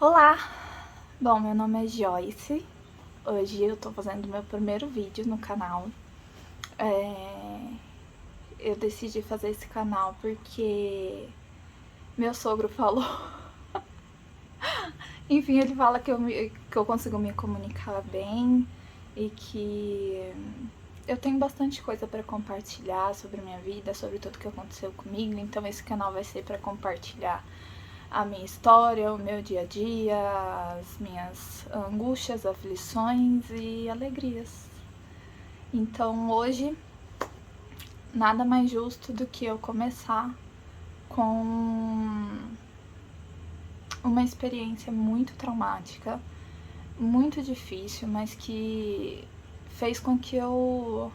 Olá! Bom, meu nome é Joyce. Hoje eu tô fazendo meu primeiro vídeo no canal. Eu decidi fazer esse canal porque meu sogro falou. Enfim, ele fala que eu consigo me comunicar bem e que eu tenho bastante coisa pra compartilhar sobre minha vida, sobre tudo que aconteceu comigo. Então esse canal vai ser pra compartilhar a minha história, o meu dia a dia, as minhas angústias, aflições e alegrias. Então hoje, nada mais justo do que eu começar com uma experiência muito traumática, muito difícil, mas que fez com que eu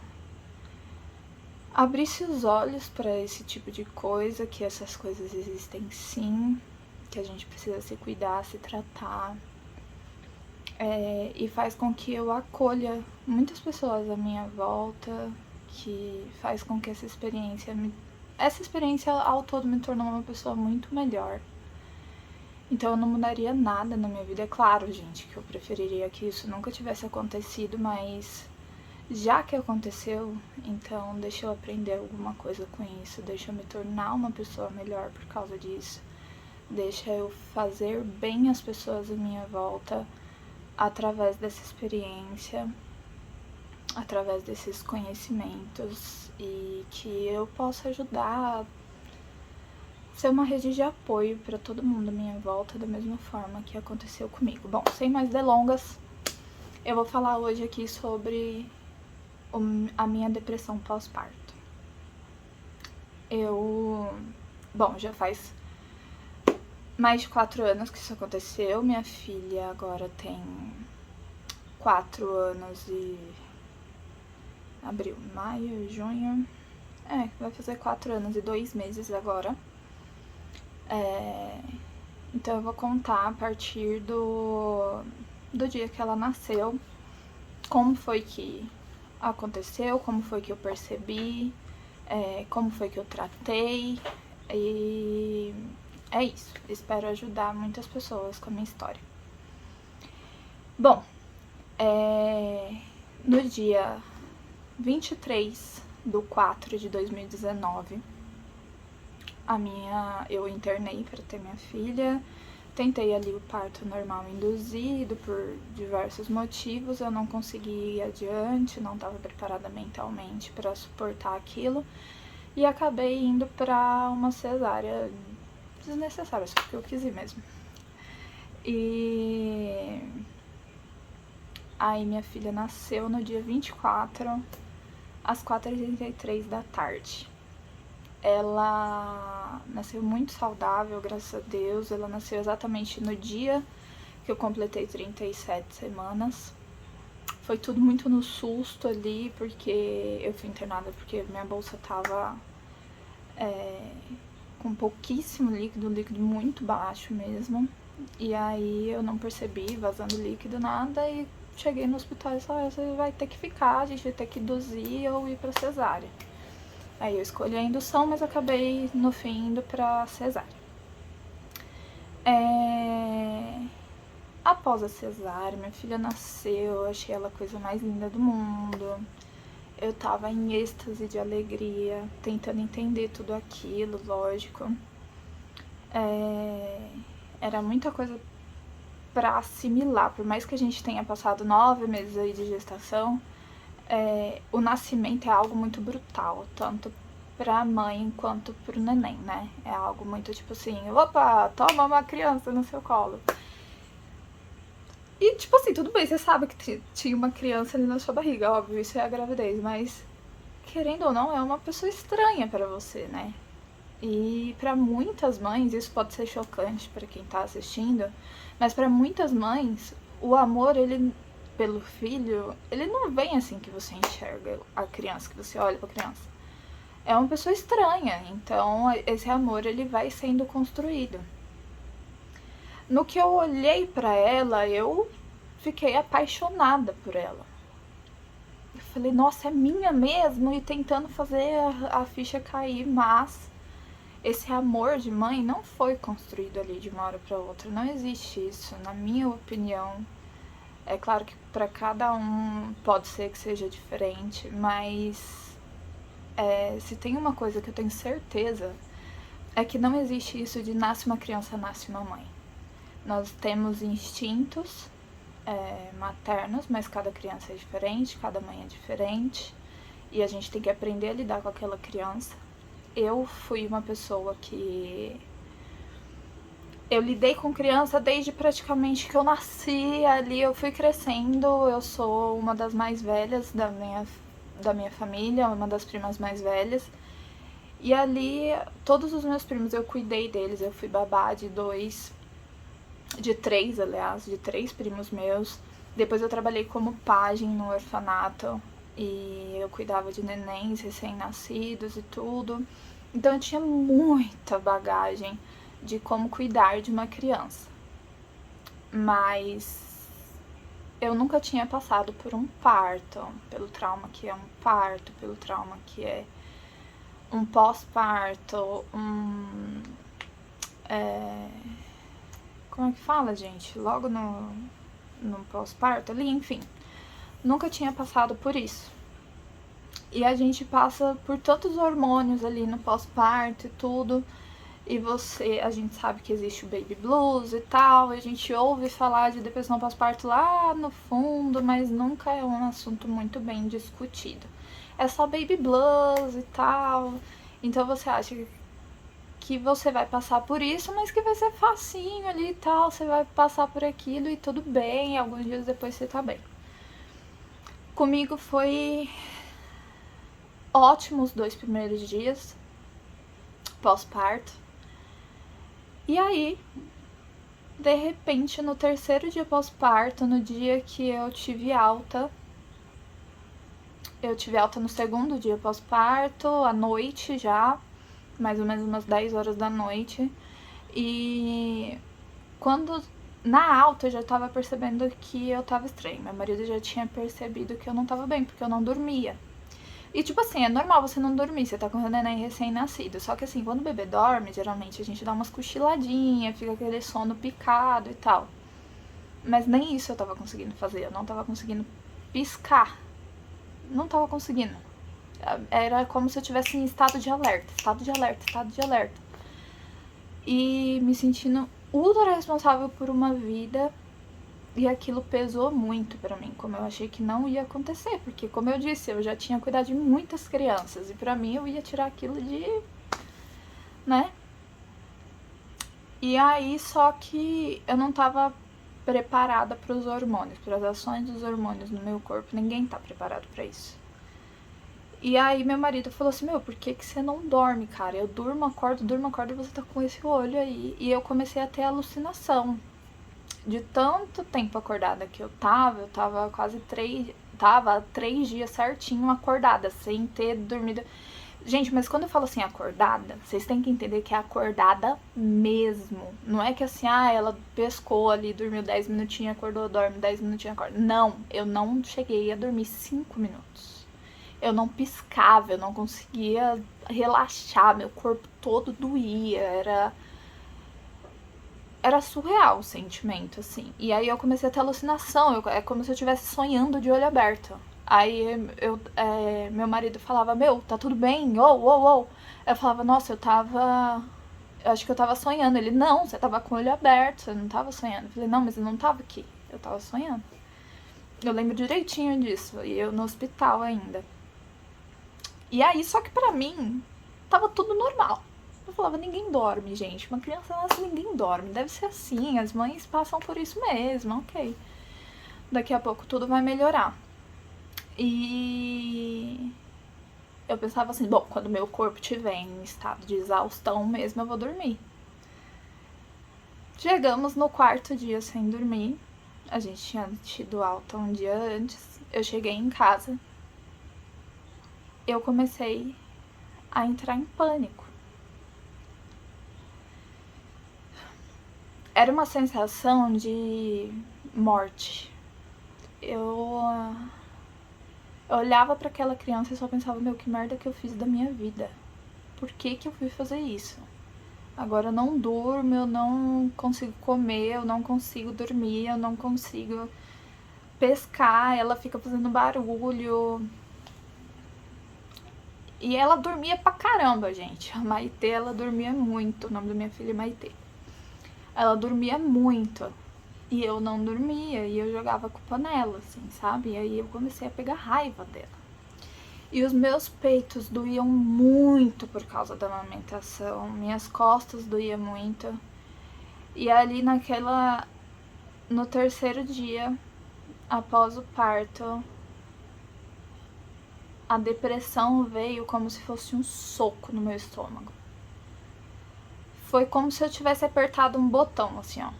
abrisse os olhos para esse tipo de coisa, que essas coisas existem sim, que a gente precisa se cuidar, se tratar. E faz com que eu acolha muitas pessoas à minha volta, que faz com que essa experiência ao todo me tornou uma pessoa muito melhor. Então eu não mudaria nada na minha vida. É claro, gente, que eu preferiria que isso nunca tivesse acontecido, mas já que aconteceu, então deixa eu aprender alguma coisa com isso, deixa eu me tornar uma pessoa melhor por causa disso, deixa eu fazer bem às pessoas à minha volta através dessa experiência, através desses conhecimentos, e que eu possa ajudar a ser uma rede de apoio para todo mundo à minha volta, da mesma forma que aconteceu comigo. Bom, sem mais delongas, eu vou falar hoje aqui sobre a minha depressão pós-parto. Bom, já faz mais de 4 anos que isso aconteceu. Minha filha agora tem 4 anos e... abril, maio, junho... vai fazer 4 anos e 2 meses agora. Então eu vou contar a partir do dia que ela nasceu, como foi que aconteceu, como foi que eu percebi, como foi que eu tratei, e é isso. Espero ajudar muitas pessoas com a minha história. Bom, no dia 23/4/2019, eu internei para ter minha filha. Tentei ali o parto normal induzido por diversos motivos, eu não consegui ir adiante, não estava preparada mentalmente para suportar aquilo e acabei indo para uma cesárea desnecessária, só porque eu quis ir mesmo. E aí minha filha nasceu no dia 24, às 4h33 da tarde. Ela nasceu muito saudável, graças a Deus. Ela nasceu exatamente no dia que eu completei 37 semanas. Foi tudo muito no susto ali, porque eu fui internada porque minha bolsa tava com pouquíssimo líquido, muito baixo mesmo. E aí eu não percebi vazando líquido, nada, e cheguei no hospital e falei: você vai ter que ficar, a gente vai ter que induzir ou ir pra cesárea. Aí eu escolhi a indução, mas acabei no fim indo pra cesárea. Após a cesárea, minha filha nasceu, eu achei ela a coisa mais linda do mundo. Eu tava em êxtase de alegria, tentando entender tudo aquilo, lógico. Era muita coisa pra assimilar, por mais que a gente tenha passado 9 meses aí de gestação, o nascimento é algo muito brutal, tanto pra mãe quanto pro neném, né? É algo muito tipo assim, opa, toma uma criança no seu colo. E tipo assim, tudo bem, você sabe que tinha uma criança ali na sua barriga, óbvio, isso é a gravidez, mas querendo ou não, é uma pessoa estranha pra você, né? E pra muitas mães, isso pode ser chocante pra quem tá assistindo, mas pra muitas mães, o amor, ele pelo filho, ele não vem assim que você enxerga a criança, que você olha pra criança. É uma pessoa estranha, então esse amor, ele vai sendo construído. No que eu olhei pra ela, eu fiquei apaixonada por ela. Eu falei, nossa, é minha mesmo, e tentando fazer a ficha cair, mas esse amor de mãe não foi construído ali de uma hora para outra. Não existe isso, na minha opinião. É claro que para cada um pode ser que seja diferente, mas se tem uma coisa que eu tenho certeza é que não existe isso de nasce uma criança, nasce uma mãe. Nós temos instintos maternos, mas cada criança é diferente, cada mãe é diferente, e a gente tem que aprender a lidar com aquela criança. Eu fui uma pessoa que eu lidei com criança desde praticamente que eu nasci, ali eu fui crescendo. Eu sou uma das mais velhas da minha família, uma das primas mais velhas. E ali, todos os meus primos, eu cuidei deles, eu fui babá de três primos meus. Depois eu trabalhei como pajem no orfanato e eu cuidava de nenéns recém-nascidos e tudo. Então eu tinha muita bagagem de como cuidar de uma criança. Mas eu nunca tinha passado por um parto, pelo trauma que é um parto, pelo trauma que é um pós-parto, como é que fala, gente? Logo no pós-parto ali, enfim. Nunca tinha passado por isso. E a gente passa por tantos hormônios ali no pós-parto e tudo. E a gente sabe que existe o baby blues e tal. A gente ouve falar de depressão pós-parto lá no fundo, mas nunca é um assunto muito bem discutido. É só baby blues e tal. Então você acha que você vai passar por isso, mas que vai ser facinho ali e tal. Você vai passar por aquilo e tudo bem. E alguns dias depois você tá bem. Comigo foi ótimo os 2 primeiros dias pós-parto. E aí, de repente, no 3º dia pós-parto, no dia que eu tive alta no 2º dia pós-parto, à noite já, mais ou menos umas 10 horas da noite. E quando na alta eu já tava percebendo que eu tava estranha. Meu marido já tinha percebido que eu não tava bem, porque eu não dormia. E tipo assim, é normal você não dormir, você tá com o neném recém-nascido. Só que assim, quando o bebê dorme, geralmente a gente dá umas cochiladinhas, fica aquele sono picado e tal. Mas nem isso eu tava conseguindo fazer, eu não tava conseguindo piscar. Não tava conseguindo. Era como se eu tivesse em estado de alerta. E me sentindo ultra responsável por uma vida. E aquilo pesou muito pra mim, como eu achei que não ia acontecer, porque como eu disse, eu já tinha cuidado de muitas crianças e pra mim eu ia tirar aquilo de, né? E aí só que eu não tava preparada pros hormônios, para as ações dos hormônios no meu corpo, ninguém tá preparado pra isso. E aí meu marido falou assim, por que você não dorme, cara? Eu durmo, acordo e você tá com esse olho aí. E eu comecei a ter alucinação. De tanto tempo acordada que eu tava quase 3 dias certinho acordada, sem ter dormido. Gente, mas quando eu falo assim acordada, vocês têm que entender que é acordada mesmo. Não é que assim, ela pescou ali, dormiu 10 minutinhos, acordou, dorme 10 minutinhos, acorda. Não, eu não cheguei a dormir 5 minutos. Eu não piscava, eu não conseguia relaxar, meu corpo todo doía, era surreal o sentimento, assim. E aí eu comecei a ter alucinação, é como se eu estivesse sonhando de olho aberto. Aí meu marido falava, tá tudo bem? Eu falava, nossa, eu acho que eu tava sonhando. Ele, não, você tava com o olho aberto, você não tava sonhando. Eu falei, não, mas eu não tava aqui, eu tava sonhando. Eu lembro direitinho disso, e eu no hospital ainda. E aí, só que pra mim, tava tudo normal. Eu falava, ninguém dorme, gente. Uma criança nasce, ninguém dorme. Deve ser assim, as mães passam por isso mesmo, ok. Daqui a pouco tudo vai melhorar. E eu pensava assim, quando meu corpo estiver em estado de exaustão mesmo, eu vou dormir. Chegamos no 4º dia sem dormir. A gente tinha tido alta um dia antes. Eu cheguei em casa. Eu comecei a entrar em pânico. Era uma sensação de morte. Eu olhava para aquela criança e só pensava, que merda que eu fiz da minha vida? Por que eu fui fazer isso? Agora eu não durmo, eu não consigo comer, eu não consigo dormir, eu não consigo pescar, ela fica fazendo barulho. E ela dormia pra caramba, gente. A Maitê, ela dormia muito. O nome da minha filha é Maitê. Ela dormia muito. E eu não dormia. E eu jogava a culpa nela, assim, sabe? E aí eu comecei a pegar raiva dela. E os meus peitos doíam muito por causa da amamentação. Minhas costas doíam muito. E ali no terceiro dia, após o parto, a depressão veio como se fosse um soco no meu estômago. Foi como se eu tivesse apertado um botão, assim, ó.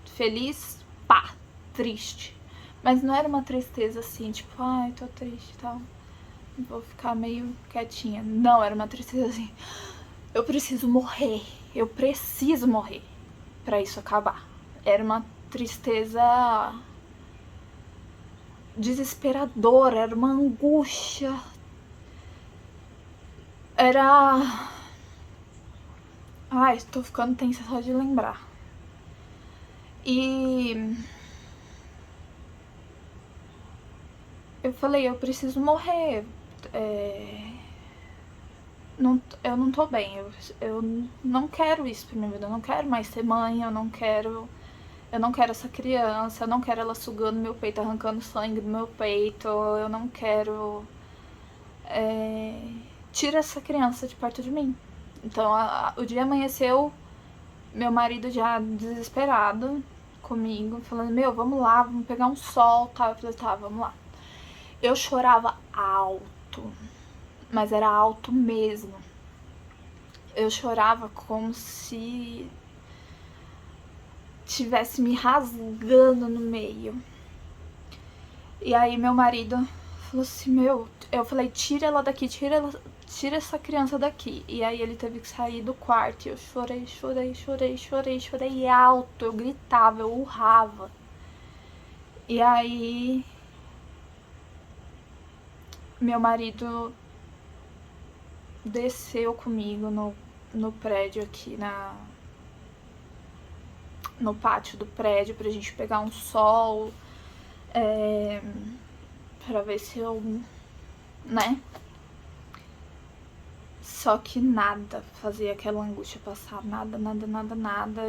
Feliz, pá, triste. Mas não era uma tristeza assim, tipo, ai, tô triste e tal. Vou ficar meio quietinha. Não, era uma tristeza assim, eu preciso morrer. Eu preciso morrer pra isso acabar. Era uma tristeza desesperadora, era uma angústia. Era... Ai, tô ficando tensa só de lembrar. E eu falei, eu preciso morrer. Eu não tô bem, eu não quero isso pra minha vida, eu não quero mais ser mãe, eu não quero essa criança, eu não quero ela sugando meu peito, arrancando sangue do meu peito, eu não quero... Tira essa criança de perto de mim. Então o dia amanheceu, meu marido já desesperado comigo, falando, meu, vamos lá, vamos pegar um sol, tá? Eu falei, tá, vamos lá. Eu chorava alto, mas era alto mesmo. Eu chorava como se tivesse me rasgando no meio. E aí meu marido falou assim, eu falei, tira ela daqui, tira essa criança daqui. E aí ele teve que sair do quarto e eu chorei alto, eu gritava, eu urrava. E aí meu marido desceu comigo no prédio aqui, no pátio do prédio, pra gente pegar um sol, pra ver se eu, né? Só que nada fazia aquela angústia passar, nada.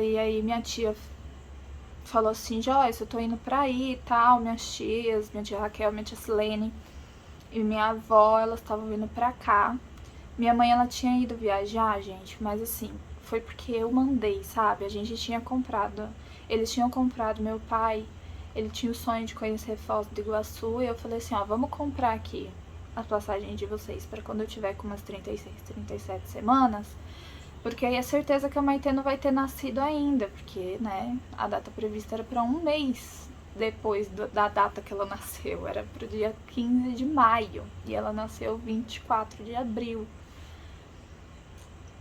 E aí minha tia falou assim, Joyce, eu tô indo pra aí e tal, minhas tias, minha tia Raquel, minha tia Silene e minha avó, elas estavam vindo pra cá. Minha mãe, ela tinha ido viajar, gente, mas assim, foi porque eu mandei, sabe? A gente tinha comprado, eles tinham comprado, meu pai, ele tinha o sonho de conhecer Foz do Iguaçu, e eu falei assim, ó, vamos comprar aqui as passagens de vocês pra quando eu tiver com umas 36, 37 semanas, porque aí é certeza que a Maitê não vai ter nascido ainda, porque, né, a data prevista era pra um mês depois da data que ela nasceu, era pro dia 15 de maio, e ela nasceu 24 de abril.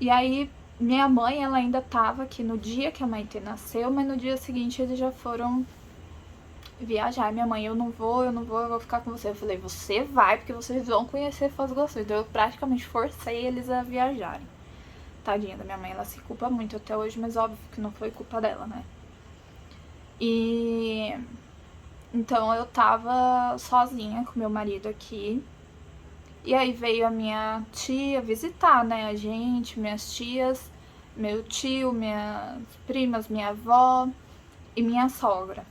E aí, minha mãe, ela ainda tava aqui no dia que a Maitê nasceu, mas no dia seguinte eles já foram viajar. E minha mãe, eu não vou, eu vou ficar com você. Eu falei, você vai, porque vocês vão conhecer Foz do Iguaçu. Então eu praticamente forcei eles a viajarem. Tadinha da minha mãe, ela se culpa muito até hoje, mas óbvio que não foi culpa dela, né? E então eu tava sozinha com meu marido aqui. E aí veio a minha tia visitar, né, a gente, minhas tias, meu tio, minhas primas, minha avó e minha sogra.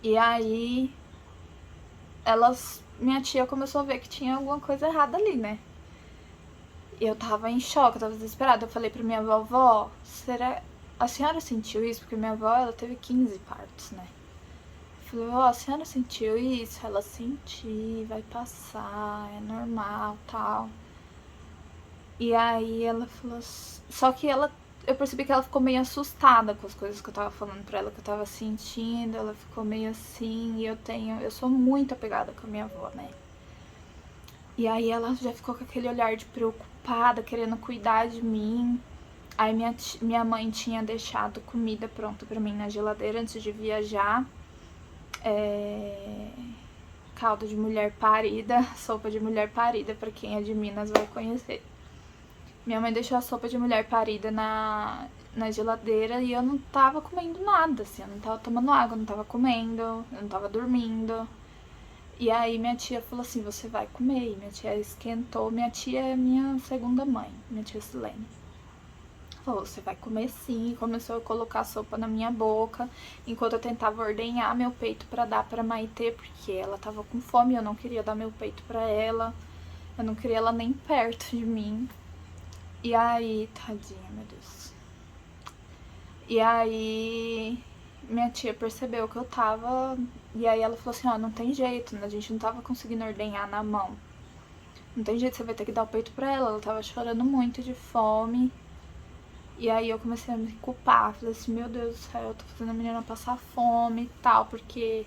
E aí minha tia começou a ver que tinha alguma coisa errada ali, né? E eu tava em choque, eu tava desesperada. Eu falei pra minha vovó, será... A senhora sentiu isso? Porque minha avó, ela teve 15 partos, né? Eu falei, ó, a senhora sentiu isso? Ela, senti, vai passar, é normal, tal. E aí ela falou... Só que eu percebi que ela ficou meio assustada com as coisas que eu tava falando pra ela, que eu tava sentindo. Ela ficou meio assim, e eu sou muito apegada com a minha avó, né? E aí ela já ficou com aquele olhar de preocupada, querendo cuidar de mim. Aí minha mãe tinha deixado comida pronta pra mim na geladeira antes de viajar. Caldo de mulher parida, sopa de mulher parida, pra quem é de Minas vai conhecer. Minha mãe deixou a sopa de mulher parida na geladeira e eu não tava comendo nada, assim. Eu não tava tomando água, eu não tava comendo, eu não tava dormindo. E aí minha tia falou assim, você vai comer. E minha tia esquentou. Minha tia é minha segunda mãe, minha tia Silene. Falou, você vai comer sim. E começou a colocar a sopa na minha boca, enquanto eu tentava ordenhar meu peito pra dar pra Maitê, porque ela tava com fome e eu não queria dar meu peito pra ela. Eu não queria ela nem perto de mim. E aí, tadinha, meu Deus. E aí, minha tia percebeu que eu tava. E aí ela falou assim: ó, não tem jeito, a gente não tava conseguindo ordenhar na mão. Não tem jeito, você vai ter que dar o peito pra ela. Ela tava chorando muito de fome. E aí eu comecei a me culpar. Falei assim: meu Deus do céu, eu tô fazendo a menina passar fome e tal, porque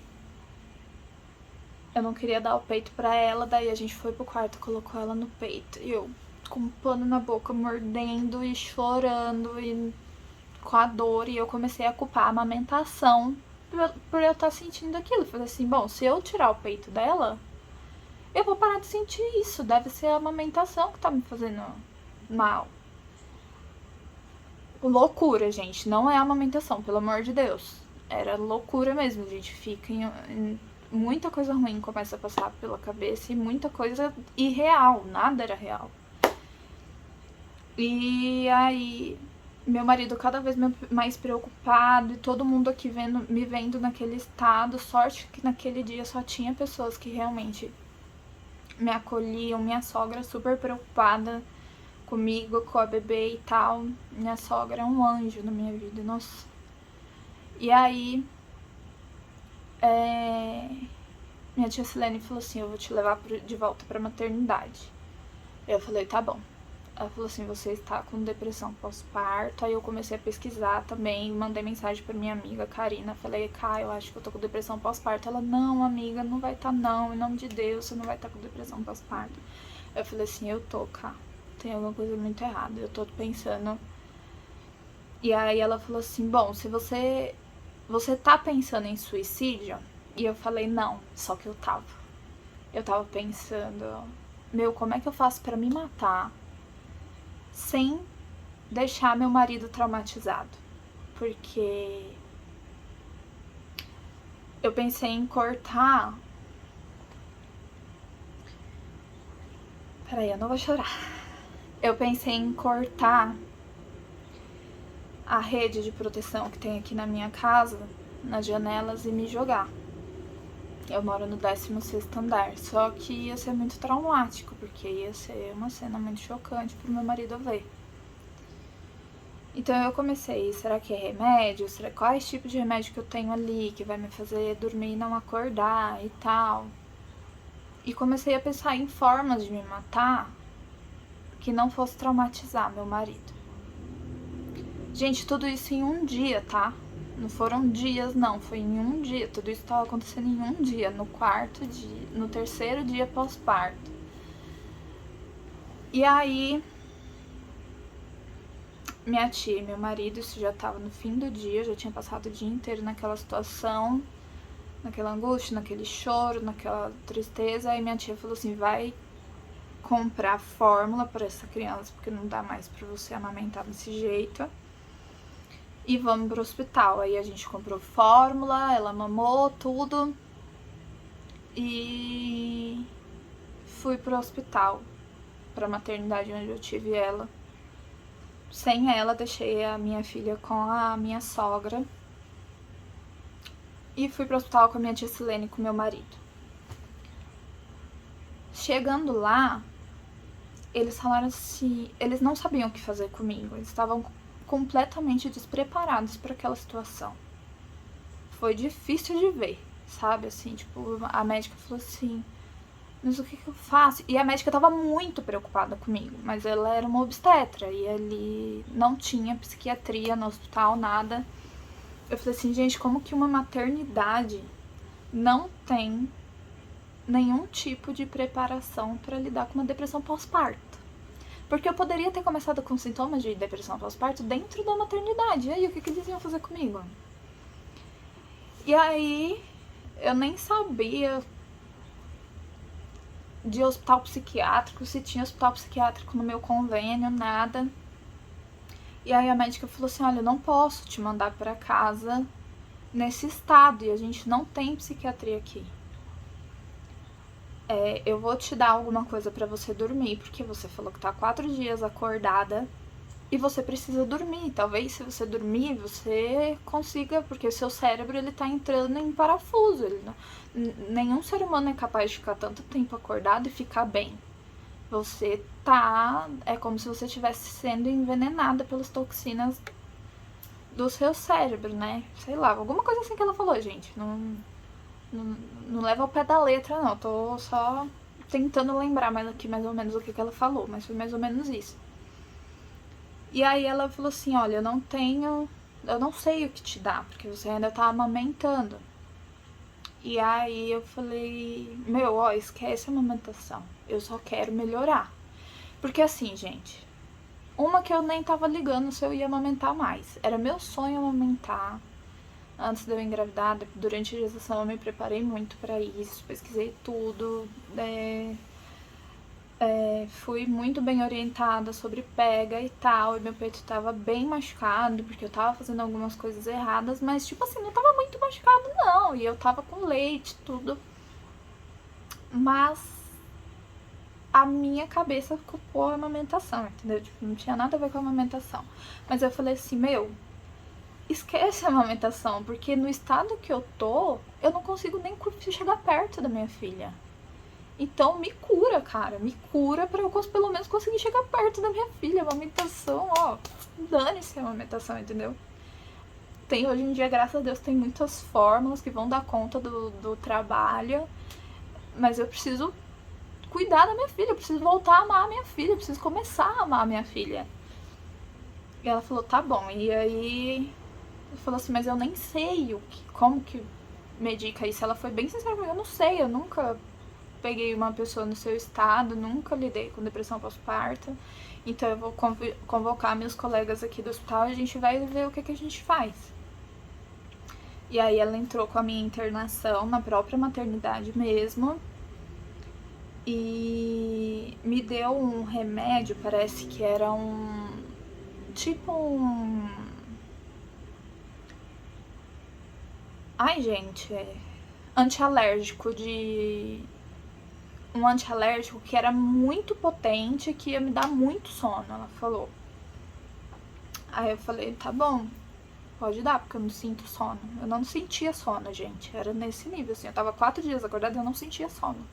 eu não queria dar o peito pra ela. Daí a gente foi pro quarto, colocou ela no peito. E eu com um pano na boca, mordendo e chorando e com a dor. E eu comecei a culpar a amamentação por eu estar sentindo aquilo. Eu falei assim, bom, se eu tirar o peito dela, eu vou parar de sentir isso. Deve ser a amamentação que tá me fazendo mal. Loucura, gente. Não é a amamentação, pelo amor de Deus. Era loucura mesmo. A gente fica em muita coisa ruim começa a passar pela cabeça e muita coisa irreal. Nada era real. E aí, meu marido cada vez mais preocupado e todo mundo aqui me vendo naquele estado. Sorte que naquele dia só tinha pessoas que realmente me acolhiam. Minha sogra super preocupada comigo, com a bebê e tal. Minha sogra é um anjo na minha vida, nossa. E aí, minha tia Silene falou assim, eu vou te levar de volta pra maternidade. Eu falei, tá bom. Ela falou assim, você está com depressão pós-parto. Aí eu comecei a pesquisar também, mandei mensagem pra minha amiga Karina. Falei, Kai, eu acho que eu tô com depressão pós-parto. Ela, não, amiga, não vai tá não. Em nome de Deus, você não vai estar com depressão pós-parto. Eu falei assim, eu tô, Kai. Tem alguma coisa muito errada, eu tô pensando. E aí ela falou assim, bom, se você tá pensando em suicídio? E eu falei, não, só que eu tava pensando, meu, como é que eu faço pra me matar sem deixar meu marido traumatizado? Porque eu pensei em cortar. Peraí, eu não vou chorar. Eu pensei em cortar a rede de proteção que tem aqui na minha casa, nas janelas, e me jogar. Eu moro no 16º andar, só que ia ser muito traumático, porque ia ser uma cena muito chocante pro meu marido ver. Então eu comecei, será que é remédio? Quais tipos de remédio que eu tenho ali que vai me fazer dormir e não acordar e tal? E comecei a pensar em formas de me matar que não fosse traumatizar meu marido. Gente, tudo isso em um dia, tá? Não foram dias, não, foi em um dia. Tudo isso estava acontecendo em um dia, no quarto dia, no terceiro dia pós-parto. E aí, minha tia e meu marido, isso já tava no fim do dia, já tinha passado o dia inteiro naquela situação, naquela angústia, naquele choro, naquela tristeza. Aí minha tia falou assim, vai comprar fórmula para essa criança, porque não dá mais pra você amamentar desse jeito. E vamos pro hospital. Aí a gente comprou fórmula, ela mamou tudo. E fui pro hospital, pra maternidade onde eu tive ela. Sem ela, deixei a minha filha com a minha sogra. E fui pro hospital com a minha tia Silene e com meu marido. Chegando lá, eles falaram assim, eles não sabiam o que fazer comigo. Eles estavam completamente despreparados para aquela situação. Foi difícil de ver, sabe? Assim, tipo, a médica falou assim, mas o que eu faço? E a médica tava muito preocupada comigo, mas ela era uma obstetra e ali não tinha psiquiatria no hospital, nada. Eu falei assim, gente, como que uma maternidade não tem nenhum tipo de preparação para lidar com uma depressão pós-parto? Porque eu poderia ter começado com sintomas de depressão pós-parto dentro da maternidade. E aí, o que eles iam fazer comigo? E aí, eu nem sabia de hospital psiquiátrico, se tinha hospital psiquiátrico no meu convênio, nada. E aí a médica falou assim, olha, eu não posso te mandar para casa nesse estado, e a gente não tem psiquiatria aqui. Eu vou te dar alguma coisa para você dormir, porque você falou que tá 4 dias acordada e você precisa dormir. Talvez se você dormir, você consiga, porque o seu cérebro ele tá entrando em parafuso. Nenhum ser humano é capaz de ficar tanto tempo acordado e ficar bem. Você tá... É como se você estivesse sendo envenenada pelas toxinas do seu cérebro, né? Sei lá, alguma coisa assim que ela falou, gente. Não leva ao pé da letra, não. Tô só tentando lembrar mais aqui mais ou menos o que ela falou, mas foi mais ou menos isso. E aí ela falou assim, olha, eu não sei o que te dá, porque você ainda tá amamentando. E aí eu falei, meu, ó, esquece a amamentação. Eu só quero melhorar. Porque assim, gente, uma que eu nem tava ligando se eu ia amamentar mais. Era meu sonho amamentar. Antes de eu engravidar, durante a gestação eu me preparei muito pra isso, pesquisei tudo, fui muito bem orientada sobre pega e tal, e meu peito tava bem machucado, porque eu tava fazendo algumas coisas erradas, mas tipo assim, não tava muito machucado não, e eu tava com leite, tudo. Mas a minha cabeça culpou a amamentação, entendeu? Tipo, não tinha nada a ver com a amamentação. Mas eu falei assim, meu, esquece a amamentação, porque no estado que eu tô, eu não consigo nem chegar perto da minha filha. Então me cura, cara, me cura pra eu pelo menos conseguir chegar perto da minha filha. A amamentação, ó, dane-se a amamentação, entendeu? Tem hoje em dia, graças a Deus, tem muitas fórmulas que vão dar conta do trabalho, mas eu preciso cuidar da minha filha, eu preciso voltar a amar a minha filha, eu preciso começar a amar a minha filha. E ela falou, tá bom, e aí eu falou assim, mas eu nem sei como que medica isso. Ela foi bem sincera comigo, eu não sei, eu nunca peguei uma pessoa no seu estado, nunca lidei com depressão pós-parto, então eu vou convocar meus colegas aqui do hospital e a gente vai ver o que a gente faz. E aí ela entrou com a minha internação na própria maternidade mesmo e me deu um remédio, parece que era tipo um... Ai, gente, antialérgico um antialérgico que era muito potente, que ia me dar muito sono, ela falou. Aí eu falei, tá bom, pode dar, porque eu não sinto sono. Eu não sentia sono, gente, era nesse nível, assim, eu tava 4 dias acordada e eu não sentia sono.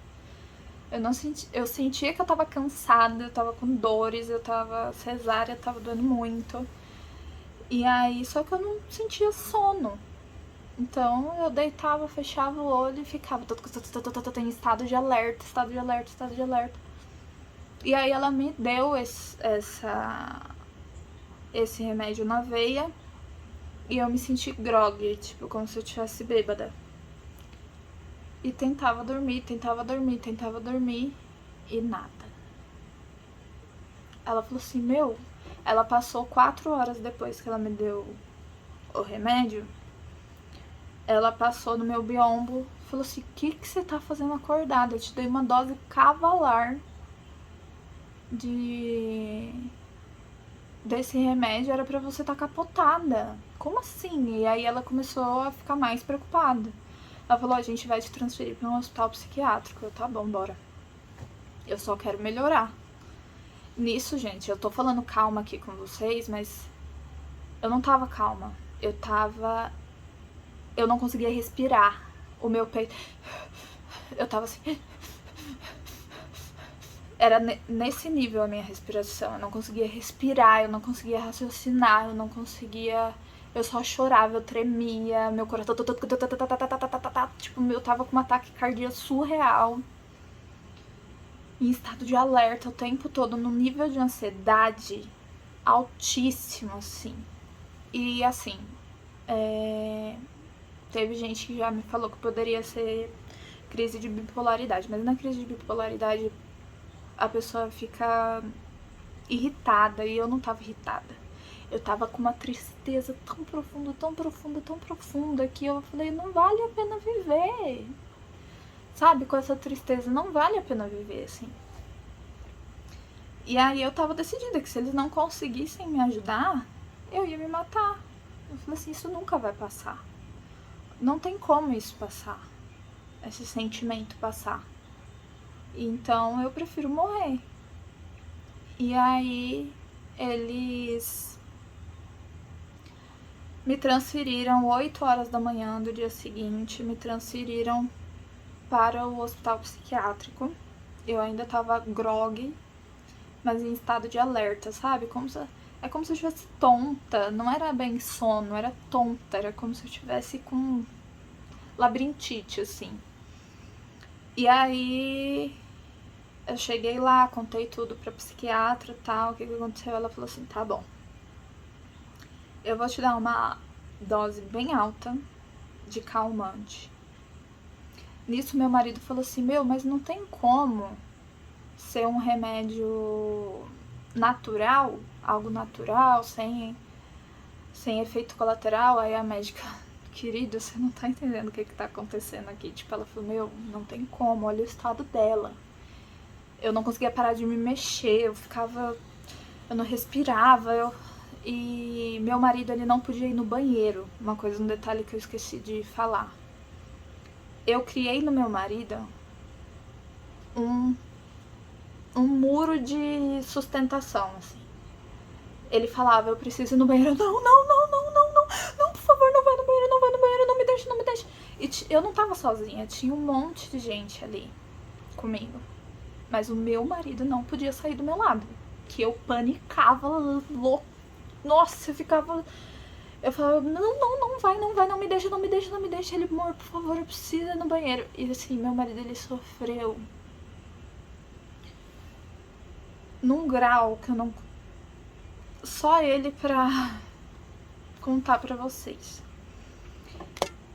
Eu sentia que eu tava cansada, eu tava com dores, eu tava cesárea, tava doendo muito. E aí, só que eu não sentia sono. Então eu deitava, fechava o olho e ficava em estado de alerta, estado de alerta, estado de alerta. E aí ela me deu esse remédio na veia e eu me senti groggy, tipo, como se eu estivesse bêbada. E tentava dormir e nada. Ela falou assim, meu, ela passou 4 horas depois que ela me deu o remédio, ela passou no meu biombo, falou assim, o que você tá fazendo acordada? Eu te dei uma dose cavalar desse remédio, era pra você tá capotada. Como assim? E aí ela começou a ficar mais preocupada. Ela falou, a gente vai te transferir pra um hospital psiquiátrico. Eu, tá bom, bora. Eu só quero melhorar. Nisso, gente, eu tô falando calma aqui com vocês, mas eu não tava calma. Eu não conseguia respirar. O meu peito... Eu tava assim... Era nesse nível a minha respiração. Eu não conseguia respirar, eu não conseguia raciocinar, eu não conseguia... Eu só chorava, eu tremia, meu coração... Tipo, eu tava com um ataque cardíaco surreal. Em estado de alerta o tempo todo, num nível de ansiedade altíssimo, assim. E, assim... Teve gente que já me falou que poderia ser crise de bipolaridade, mas na crise de bipolaridade a pessoa fica irritada e eu não tava irritada. Eu tava com uma tristeza tão profunda, tão profunda, tão profunda que eu falei, não vale a pena viver. sabe, com essa tristeza. Não vale a pena viver assim. E aí eu tava decidida que se eles não conseguissem me ajudar, eu ia me matar. Eu falei assim, isso nunca vai passar. Não tem como isso passar. Esse sentimento passar. Então eu prefiro morrer. E aí eles me transferiram 8 horas da manhã do dia seguinte, me transferiram para o hospital psiquiátrico. Eu ainda tava grog, mas em estado de alerta, sabe? É como se eu estivesse tonta, não era bem sono, era tonta, era como se eu estivesse com labirintite, assim. E aí eu cheguei lá, contei tudo pra psiquiatra e tal, o que aconteceu, ela falou assim, tá bom, eu vou te dar uma dose bem alta de calmante. Nisso meu marido falou assim, mas não tem como ser um remédio natural, algo natural, sem efeito colateral. Aí a médica, querido, você não tá entendendo o que tá acontecendo aqui. Tipo, ela falou, não tem como, olha o estado dela. Eu não conseguia parar de me mexer, eu não respirava, e meu marido, ele não podia ir no banheiro. Um detalhe que eu esqueci de falar. Eu criei no meu marido um muro de sustentação, assim. Ele falava, eu preciso ir no banheiro. Não, por favor, não vai no banheiro, não me deixa. E eu não tava sozinha, tinha um monte de gente ali comigo. Mas o meu marido não podia sair do meu lado. Que eu panicava, louco. Nossa, eu falava, não vai, não me deixa. Ele, amor, por favor, eu preciso ir no banheiro. E assim, meu marido, ele sofreu num grau que eu não... Só ele pra contar pra vocês.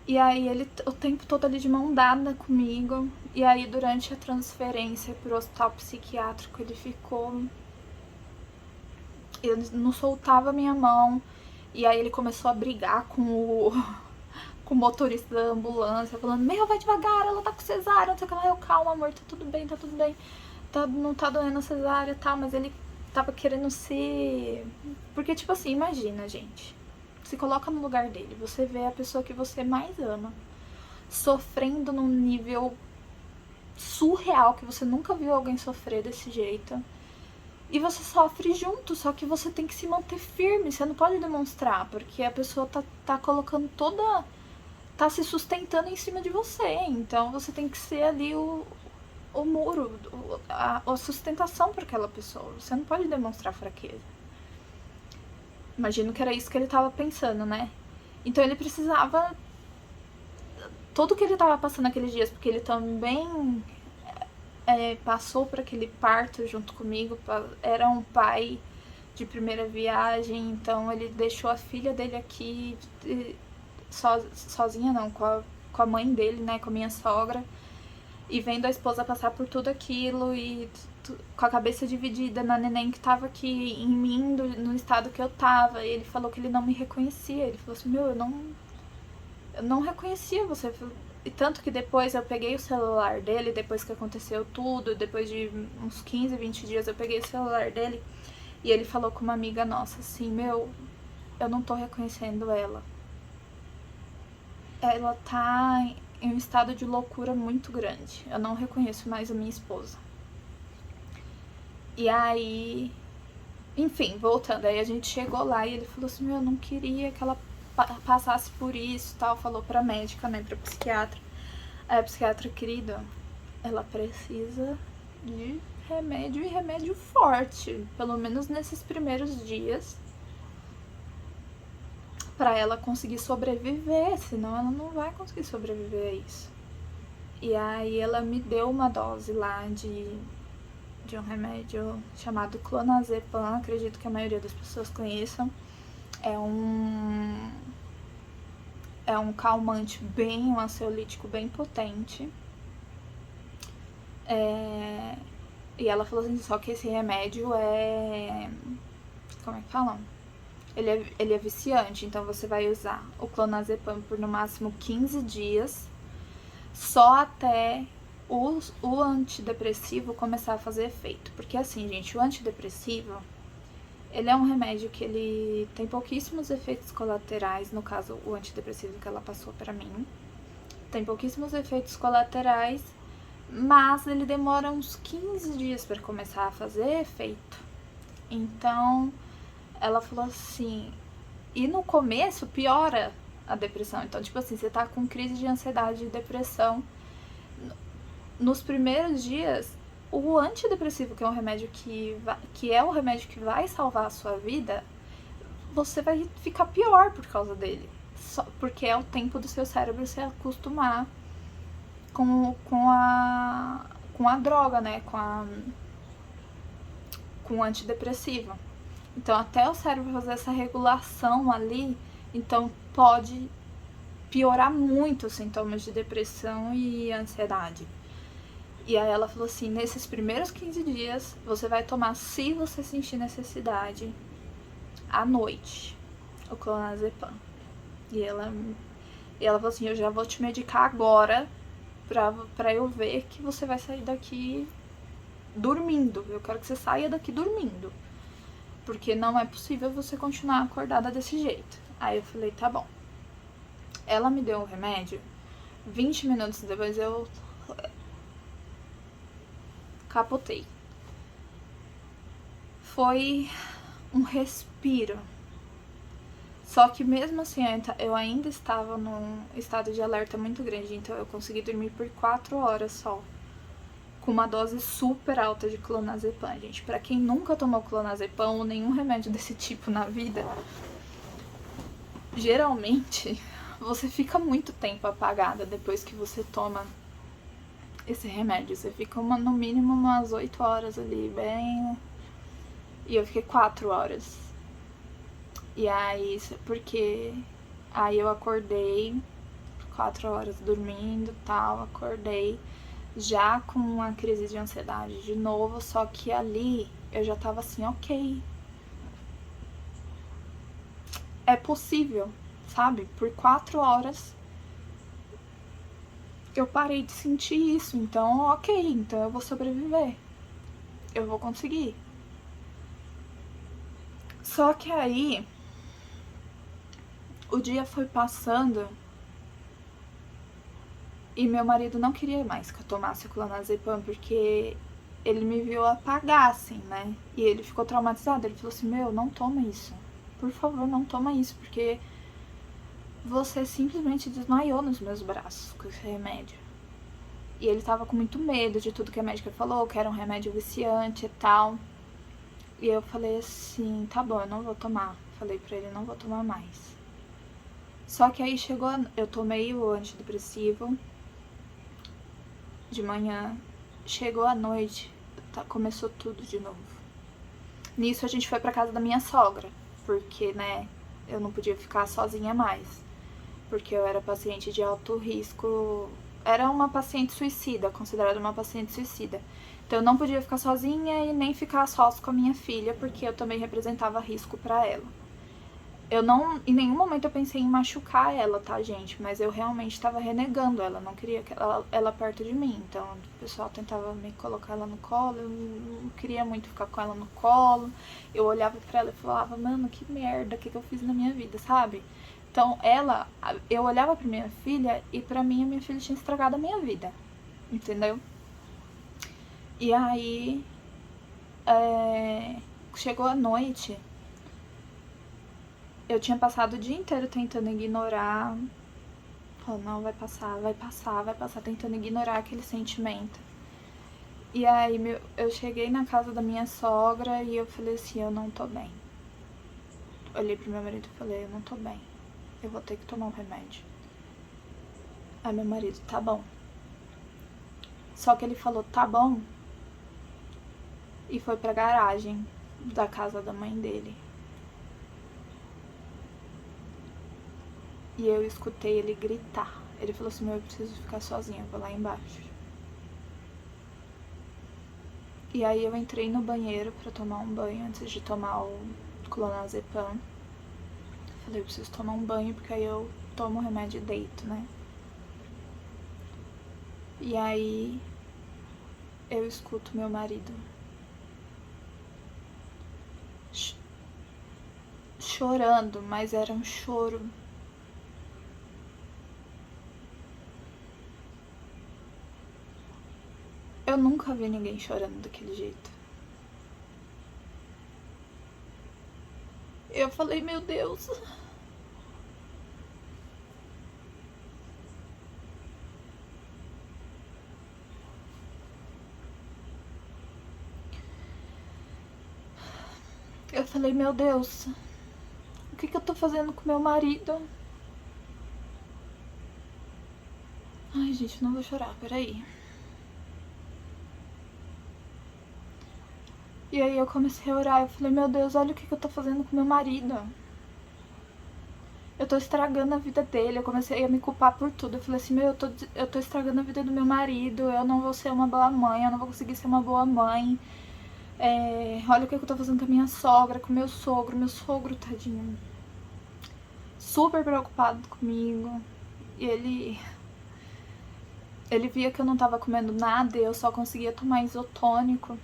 E aí ele o tempo todo ali de mão dada comigo. E aí durante a transferência pro hospital psiquiátrico ele ficou... Ele não soltava a minha mão. E aí ele começou a brigar com o motorista da ambulância, falando, vai devagar, ela tá com cesárea, não sei o que lá. Eu, calma, amor, tá tudo bem. Não tá doendo a cesárea e tal, mas ele tava querendo se... Porque, tipo assim, imagina, gente. Se coloca no lugar dele. Você vê a pessoa que você mais ama sofrendo num nível surreal, que você nunca viu alguém sofrer desse jeito. E você sofre junto, só que você tem que se manter firme. Você não pode demonstrar, porque a pessoa tá colocando toda... Tá se sustentando em cima de você. Então você tem que ser ali o muro, a sustentação para aquela pessoa. Você não pode demonstrar fraqueza. Imagino que era isso que ele tava pensando, né? Então ele precisava... Tudo que ele tava passando aqueles dias, porque ele também passou por aquele parto junto comigo, era um pai de primeira viagem, então ele deixou a filha dele aqui, sozinha não, com a mãe dele, né, com a minha sogra, e vendo a esposa passar por tudo aquilo e com a cabeça dividida na neném que tava aqui em mim, no estado que eu tava. E ele falou que ele não me reconhecia. Ele falou assim, eu não reconhecia você. E tanto que depois eu peguei o celular dele, depois que aconteceu tudo, depois de uns 15, 20 dias, eu peguei o celular dele e ele falou com uma amiga nossa assim, eu não tô reconhecendo ela. Ela tá em um estado de loucura muito grande. Eu não reconheço mais a minha esposa. E aí, enfim, voltando, aí a gente chegou lá e ele falou assim, eu não queria que ela passasse por isso, tal, falou pra médica, né, pra psiquiatra. Aí a psiquiatra, querida, ela precisa de remédio, e remédio forte, pelo menos nesses primeiros dias, pra ela conseguir sobreviver, senão ela não vai conseguir sobreviver a isso. E aí ela me deu uma dose lá de um remédio chamado clonazepam, acredito que a maioria das pessoas conheçam. É um calmante um ansiolítico bem potente. E ela falou assim, só que esse remédio como é que falam? Ele é viciante, então você vai usar o clonazepam por no máximo 15 dias, só até o antidepressivo começar a fazer efeito. Porque assim, gente, o antidepressivo, ele é um remédio que ele tem pouquíssimos efeitos colaterais, no caso, o antidepressivo que ela passou pra mim. Tem pouquíssimos efeitos colaterais, mas ele demora uns 15 dias para começar a fazer efeito. Então, ela falou assim, e no começo piora a depressão. Então, tipo assim, você tá com crise de ansiedade e depressão, nos primeiros dias, o antidepressivo, que é um remédio que é o remédio que vai salvar a sua vida, você vai ficar pior por causa dele. Só porque é o tempo do seu cérebro se acostumar com a droga, né? Com o antidepressivo. Então, até o cérebro fazer essa regulação ali, então pode piorar muito os sintomas de depressão e ansiedade. E aí ela falou assim, nesses primeiros 15 dias, você vai tomar, se você sentir necessidade, à noite, o clonazepam. E ela falou assim, eu já vou te medicar agora pra eu ver que você vai sair daqui dormindo. Eu quero que você saia daqui dormindo. Porque não é possível você continuar acordada desse jeito. Aí eu falei, tá bom. Ela me deu um remédio, 20 minutos depois eu capotei. Foi um respiro. Só que mesmo assim, eu ainda estava num estado de alerta muito grande, então eu consegui dormir por 4 horas só. Com uma dose super alta de clonazepam, gente. Pra quem nunca tomou clonazepam ou nenhum remédio desse tipo na vida, geralmente você fica muito tempo apagada depois que você toma esse remédio. Você fica no mínimo umas 8 horas ali, bem... E eu fiquei 4 horas. E aí, porque aí eu acordei 4 horas dormindo e tal, acordei já com uma crise de ansiedade de novo, só que ali eu já tava assim, ok, é possível, sabe? Por 4 horas eu parei de sentir isso, então ok, então eu vou sobreviver, eu vou conseguir. Só que aí o dia foi passando e meu marido não queria mais que eu tomasse o clonazepam, porque ele me viu apagar, assim, né? E ele ficou traumatizado, ele falou assim, meu, não toma isso. Por favor, não toma isso, porque você simplesmente desmaiou nos meus braços com esse remédio. E ele tava com muito medo de tudo que a médica falou, que era um remédio viciante e tal. E eu falei assim, tá bom, eu não vou tomar. Falei pra ele, não vou tomar mais. Só que aí chegou, eu tomei o antidepressivo de manhã, chegou a noite, começou tudo de novo. Nisso a gente foi pra casa da minha sogra, porque, né, eu não podia ficar sozinha mais, porque eu era paciente de alto risco, era uma paciente suicida, considerada uma paciente suicida. Então eu não podia ficar sozinha e nem ficar sós com a minha filha, porque eu também representava risco pra ela. Eu não, em nenhum momento eu pensei em machucar ela, tá, gente? Mas eu realmente estava renegando ela, não queria que ela perto de mim. Então o pessoal tentava me colocar ela no colo, eu não queria muito ficar com ela no colo. Eu olhava pra ela e falava, mano, que merda, o que eu fiz na minha vida, sabe? Então eu olhava pra minha filha e pra mim a minha filha tinha estragado a minha vida, entendeu? E aí, chegou a noite, eu tinha passado o dia inteiro tentando ignorar, falando, não, vai passar, vai passar, vai passar, tentando ignorar aquele sentimento. E aí eu cheguei na casa da minha sogra e eu falei assim, eu não tô bem. Olhei pro meu marido e falei, eu não tô bem, eu vou ter que tomar um remédio. Aí meu marido, tá bom. Só que ele falou, tá bom, e foi pra garagem da casa da mãe dele. E eu escutei ele gritar. Ele falou assim, eu preciso ficar sozinha, eu vou lá embaixo. E aí eu entrei no banheiro pra tomar um banho antes de tomar o clonazepam. Falei, eu preciso tomar um banho porque aí eu tomo o remédio e deito, né? E aí eu escuto meu marido chorando, mas era um choro eu nunca vi ninguém chorando daquele jeito. Eu falei, meu Deus. Eu falei, meu Deus, o que eu tô fazendo com meu marido? Ai, gente, não vou chorar, peraí. E aí eu comecei a orar, eu falei, meu Deus, olha o que eu tô fazendo com meu marido. Eu tô estragando a vida dele, eu comecei a me culpar por tudo. Eu falei assim, meu, eu tô estragando a vida do meu marido, eu não vou ser uma boa mãe, eu não vou conseguir ser uma boa mãe. Olha o que eu tô fazendo com a minha sogra, com meu sogro, tadinho. Super preocupado comigo. E ele via que eu não tava comendo nada e eu só conseguia tomar isotônico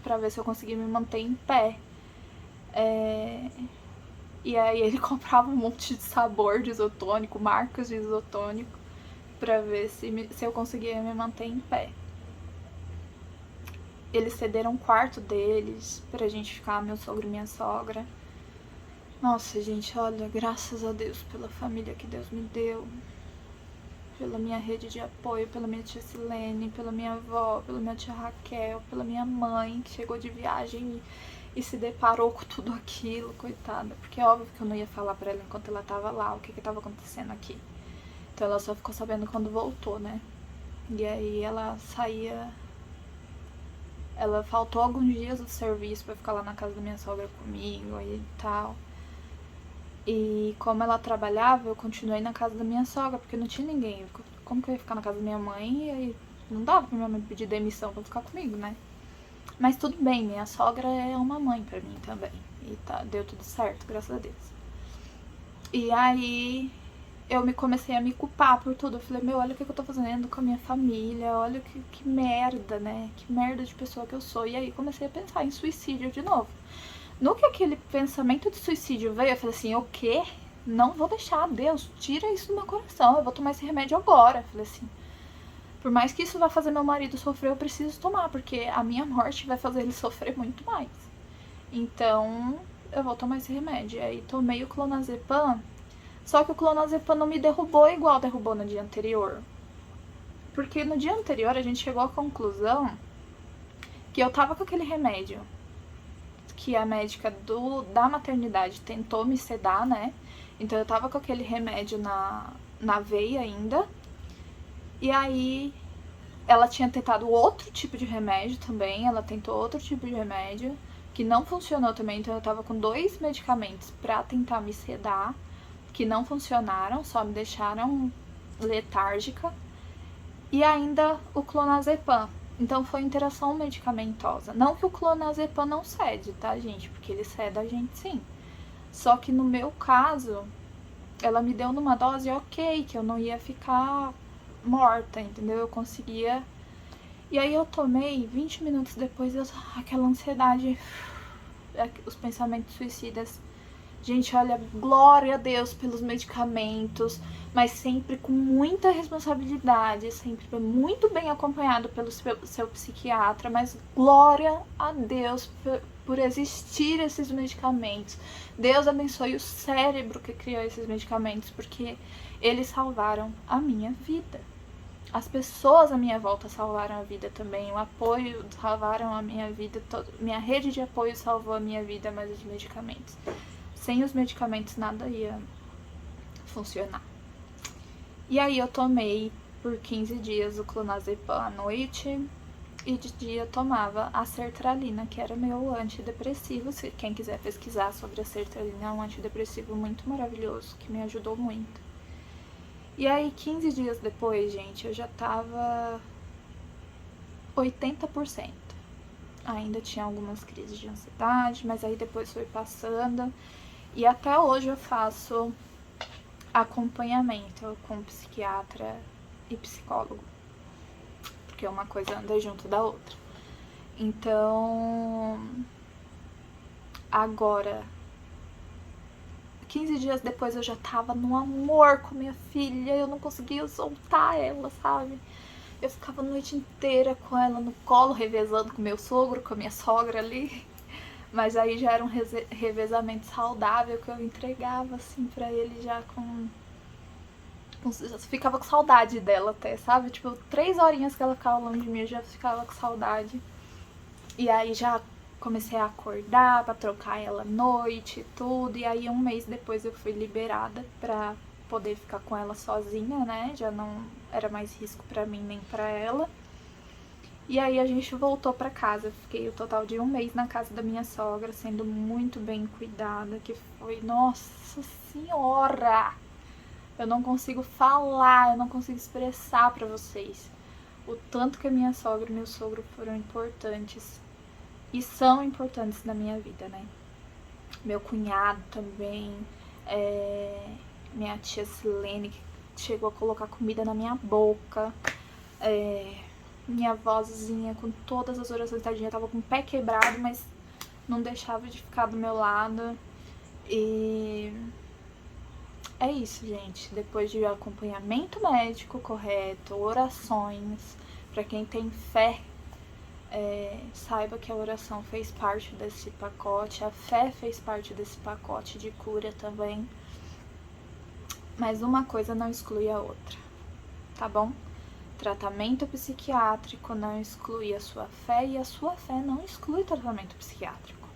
pra ver se eu conseguia me manter em pé. E aí ele comprava um monte de sabor de isotônico, marcas de isotônico, pra ver se eu conseguia me manter em pé. Eles cederam um quarto deles pra gente ficar, meu sogro e minha sogra. Nossa, gente, olha, graças a Deus pela família que Deus me deu. Pela minha rede de apoio, pela minha tia Silene, pela minha avó, pela minha tia Raquel, pela minha mãe, que chegou de viagem e se deparou com tudo aquilo, coitada. Porque é óbvio que eu não ia falar pra ela enquanto ela tava lá, o que tava acontecendo aqui. Então ela só ficou sabendo quando voltou, né? E aí ela saía... Ela faltou alguns dias do serviço pra ficar lá na casa da minha sogra comigo e tal. E como ela trabalhava, eu continuei na casa da minha sogra, porque não tinha ninguém. Como que eu ia ficar na casa da minha mãe? E aí não dava pra minha mãe pedir demissão pra ficar comigo, né? Mas tudo bem, minha sogra é uma mãe pra mim também. E tá, deu tudo certo, graças a Deus. E aí eu comecei a me culpar por tudo. Eu falei, meu, olha o que eu tô fazendo com a minha família, olha que merda, né? Que merda de pessoa que eu sou. E aí comecei a pensar em suicídio de novo. No que aquele pensamento de suicídio veio, eu falei assim, o quê? Não vou deixar, Deus, tira isso do meu coração, eu vou tomar esse remédio agora. Eu falei assim, por mais que isso vá fazer meu marido sofrer, eu preciso tomar, porque a minha morte vai fazer ele sofrer muito mais. Então, eu vou tomar esse remédio. E aí tomei o clonazepam, só que o clonazepam não me derrubou igual derrubou no dia anterior. Porque no dia anterior a gente chegou à conclusão que eu tava com aquele remédio que a médica da maternidade tentou me sedar, né? Então eu tava com aquele remédio na veia ainda. E aí ela tinha tentado outro tipo de remédio também. Ela tentou outro tipo de remédio que não funcionou também. Então eu tava com 2 medicamentos pra tentar me sedar que não funcionaram, só me deixaram letárgica. E ainda o clonazepam. Então foi interação medicamentosa. Não que o clonazepam não cede, tá, gente? Porque ele cede a gente sim. Só que no meu caso, ela me deu numa dose ok, que eu não ia ficar morta, entendeu? Eu conseguia. E aí eu tomei, 20 minutos depois, aquela ansiedade, os pensamentos suicidas. Gente, olha, glória a Deus pelos medicamentos, mas sempre com muita responsabilidade, sempre muito bem acompanhado pelo seu psiquiatra, mas glória a Deus por existir esses medicamentos. Deus abençoe o cérebro que criou esses medicamentos, porque eles salvaram a minha vida. As pessoas à minha volta salvaram a vida também, o apoio salvaram a minha vida, minha rede de apoio salvou a minha vida, mas os medicamentos. Sem os medicamentos nada ia funcionar. E aí eu tomei por 15 dias o clonazepam à noite e de dia eu tomava a sertralina, que era meu antidepressivo. Se quem quiser pesquisar sobre a sertralina, é um antidepressivo muito maravilhoso, que me ajudou muito. E aí 15 dias depois, gente, eu já tava 80%. Ainda tinha algumas crises de ansiedade, mas aí depois foi passando. E até hoje eu faço acompanhamento com psiquiatra e psicólogo. porque uma coisa anda junto da outra. Então, agora, 15 dias depois eu já tava no amor com minha filha, eu não conseguia soltar ela, sabe? Eu ficava a noite inteira com ela no colo, revezando com meu sogro, com a minha sogra ali. Mas aí já era um revezamento saudável que eu entregava, assim, pra ele já com... Ficava com saudade dela até, sabe? Tipo, 3 horinhas que ela ficava longe de mim, eu já ficava com saudade. E aí já comecei a acordar pra trocar ela à noite e tudo. E aí 1 mês depois eu fui liberada pra poder ficar com ela sozinha, né? Já não era mais risco pra mim nem pra ela. E aí a gente voltou pra casa. Fiquei o total de 1 mês na casa da minha sogra, sendo muito bem cuidada, que foi, nossa senhora! Eu não consigo falar, eu não consigo expressar pra vocês o tanto que a minha sogra e meu sogro foram importantes. E são importantes na minha vida, né? Meu cunhado também, minha tia Silene, que chegou a colocar comida na minha boca, minha avózinha com todas as orações, tadinha, tava com o pé quebrado, mas não deixava de ficar do meu lado. E é isso, gente. Depois de acompanhamento médico correto, orações, pra quem tem fé, saiba que a oração fez parte desse pacote, a fé fez parte desse pacote de cura também. Mas uma coisa não exclui a outra, tá bom? Tratamento psiquiátrico não exclui a sua fé e a sua fé não exclui tratamento psiquiátrico.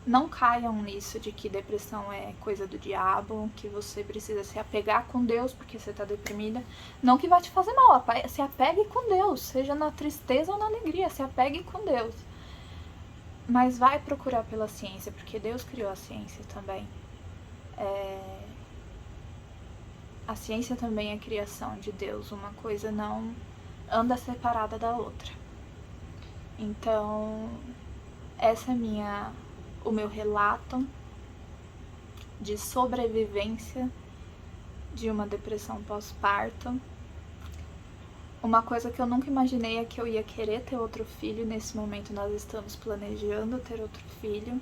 Não caiam nisso de que depressão é coisa do diabo, que você precisa se apegar com Deus porque você tá deprimida. Não que vai te fazer mal, se apegue com Deus, seja na tristeza ou na alegria, se apegue com Deus. Mas vai procurar pela ciência, porque Deus criou a ciência também. A ciência também é criação de Deus, uma coisa não anda separada da outra. Então, essa é o meu relato de sobrevivência de uma depressão pós-parto. Uma coisa que eu nunca imaginei é que eu ia querer ter outro filho. Nesse momento nós estamos planejando ter outro filho,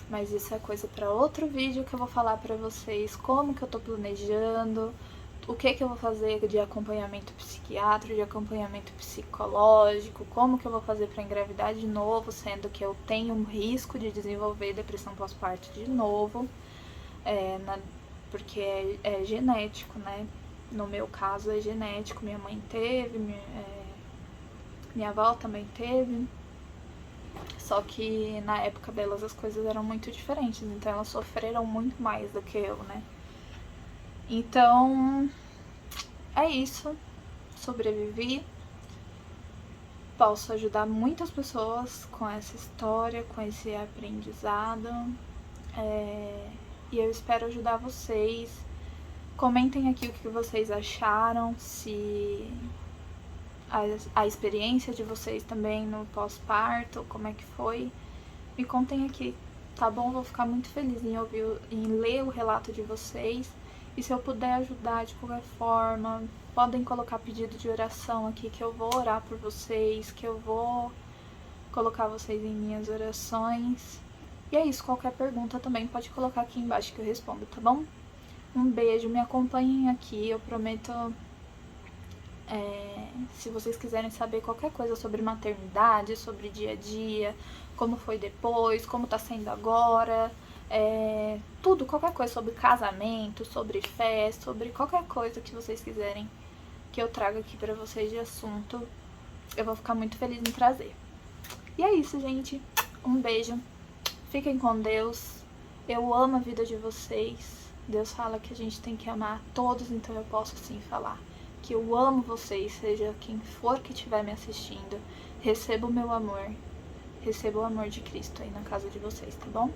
mas isso é coisa para outro vídeo que eu vou falar para vocês como que eu tô planejando, o que eu vou fazer de acompanhamento psiquiátrico, de acompanhamento psicológico, como que eu vou fazer para engravidar de novo, sendo que eu tenho um risco de desenvolver depressão pós-parto de novo, porque é genético, né? No meu caso é genético, minha mãe teve, minha avó também teve. Só que na época delas as coisas eram muito diferentes, então elas sofreram muito mais do que eu, né? Então, é isso. Sobrevivi. Posso ajudar muitas pessoas com essa história, com esse aprendizado. E eu espero ajudar vocês. Comentem aqui o que vocês acharam, se a experiência de vocês também no pós-parto, como é que foi. Me contem aqui, tá bom? Vou ficar muito feliz em ler o relato de vocês. E se eu puder ajudar de qualquer forma, podem colocar pedido de oração aqui, que eu vou orar por vocês, que eu vou colocar vocês em minhas orações. E é isso, qualquer pergunta também pode colocar aqui embaixo que eu respondo, tá bom? Um beijo, me acompanhem aqui, eu prometo... se vocês quiserem saber qualquer coisa sobre maternidade, sobre dia a dia, como foi depois, como tá sendo agora, tudo, qualquer coisa sobre casamento, sobre fé, sobre qualquer coisa que vocês quiserem que eu traga aqui pra vocês de assunto, eu vou ficar muito feliz em trazer. E é isso, gente. Um beijo. Fiquem com Deus. Eu amo a vida de vocês. Deus fala que a gente tem que amar todos, então eu posso sim falar que eu amo vocês, seja quem for que estiver me assistindo. Receba o meu amor, receba o amor de Cristo aí na casa de vocês, tá bom?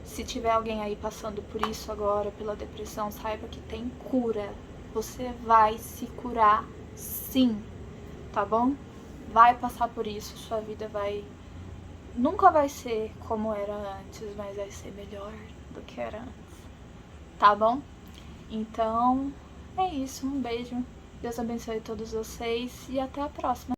Se tiver alguém aí passando por isso agora, pela depressão, saiba que tem cura. Você vai se curar sim, tá bom? Vai passar por isso, sua vida nunca vai ser como era antes, mas vai ser melhor do que era antes, tá bom? Então, é isso, um beijo. Deus abençoe todos vocês e até a próxima.